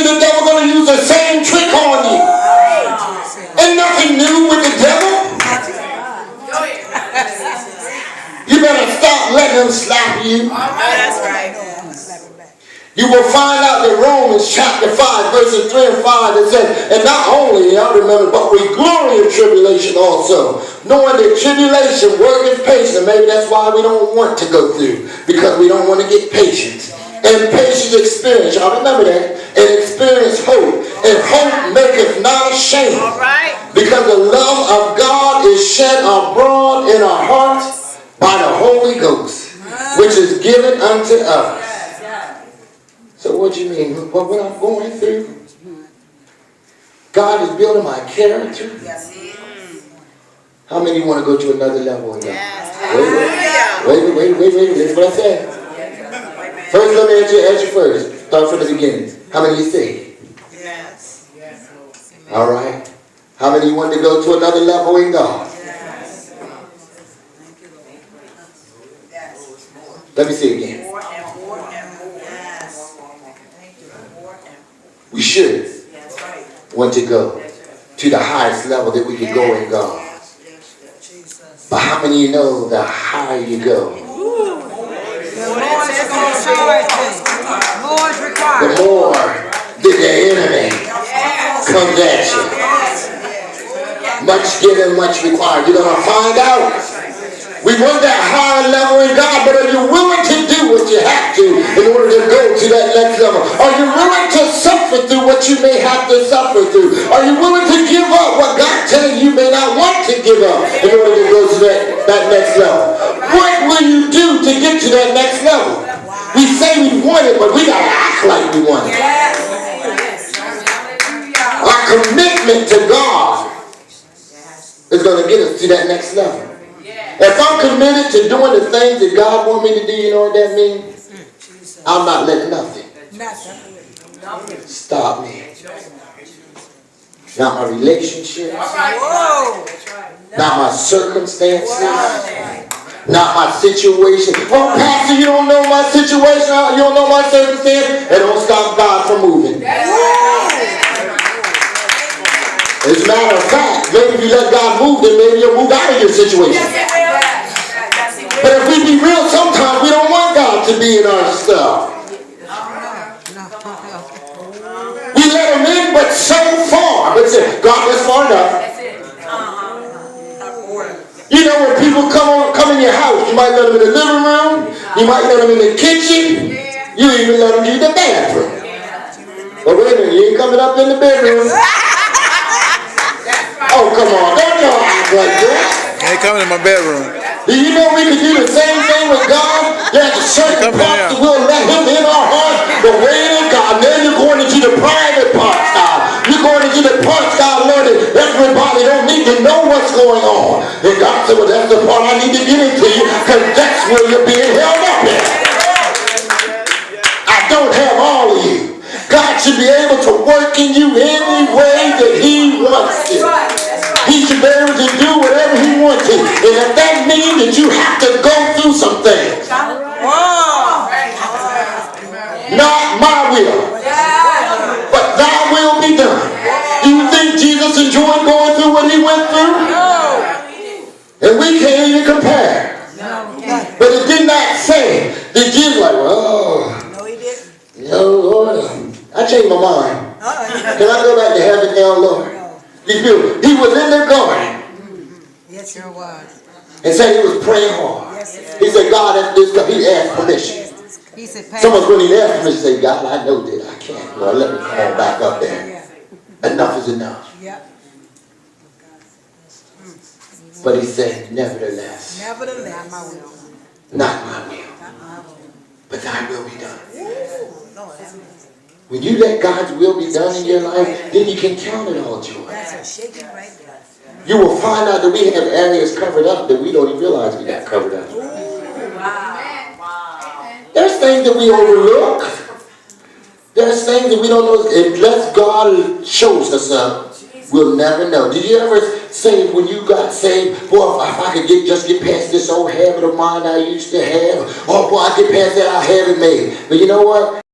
eventually the devil going to use the same trick on you. Ain't nothing new with the devil. You better stop letting him slap you. That's right. You will find out in Romans chapter 5, verses 3 and 5, it says, and not only, y'all remember, but we glory in tribulation also, knowing that tribulation worketh patience. And maybe that's why we don't want to go through, because we don't want to get patience. And patience experience, y'all remember that, and experience hope. And hope maketh not ashamed. All right. Because the love of God is shed abroad in our hearts by the Holy Ghost, which is given unto us. So what do you mean? What I'm going through? God is building my character. How many want to go to another level in God? Wait. That's what I said. First, let me answer first. Start from the beginning. How many you say? Yes. All right. How many want to go to another level in God? Let me see again. We should want to go to the highest level that we can go in God. But how many of you know the higher you go, the more that the enemy comes at you? Much given, much required. You're going to find out. We want that higher level in God, but are you willing to do what you have to in order to go to that next level? Are you willing to suffer through what you may have to suffer through? Are you willing to give up what God telling you may not want to give up in order to go to that next level? What will you do to get to that next level? We say we want it, but we got to act like we want it. Our commitment to God is going to get us to that next level. If I'm committed to doing the things that God wants me to do, you know what that means? I'm not letting nothing stop me. Not my relationships, not my circumstances, not my situation. Oh, Pastor, you don't know my situation, you don't know my circumstance. It don't stop God from moving. As a matter of fact, maybe if you let God move, then maybe you'll move out of your situation. But if we be real, sometimes we don't want God to be in our stuff. We let him in, but so far. But God is far enough. You know, when people come in your house, you might let them in the living room, you might let them in the kitchen, you even let them use the bathroom. But wait a minute, you ain't coming up in the bedroom. Oh, come on, don't y'all act like that. You ain't coming in my bedroom. Do you know we can do the same thing with God? There's a certain parts that we'll let him in our heart, but wait in God. Then you're going into the private parts, God. You're going into the parts, God, Lord, that everybody don't need to know what's going on. And God said, well, that's the part I need to get into you, because that's where you're being held up in. I don't have all of you. God should be able to work in you any way that he wants to. He should be able to do whatever he wants to. And if that means that you have to go through some things. Not my will, but thy will be done. Do you think Jesus enjoyed going through what he went through? And we can't even compare. But it did not say that Jesus like, oh, no, Lord, I changed my mind. Can I go back to heaven now, Lord? He was in the garden. Yes, he was. And said he was praying hard. He said, God, he asked permission. He said, someone's going to ask permission. Say, God, I know that I can't. Lord, let me come on back up there. Enough is enough. But he said, nevertheless, not my will, but thy will be done. When you let God's will be done in your life, then you can count it all joy. You will find out that we have areas covered up that we don't even realize we got covered up. There's things that we overlook. There's things that we don't know. Unless God shows us up, we'll never know. Did you ever say when you got saved, boy, if I could just get past this old habit of mine I used to have, oh boy, I get past that, I'll have it made. But you know what?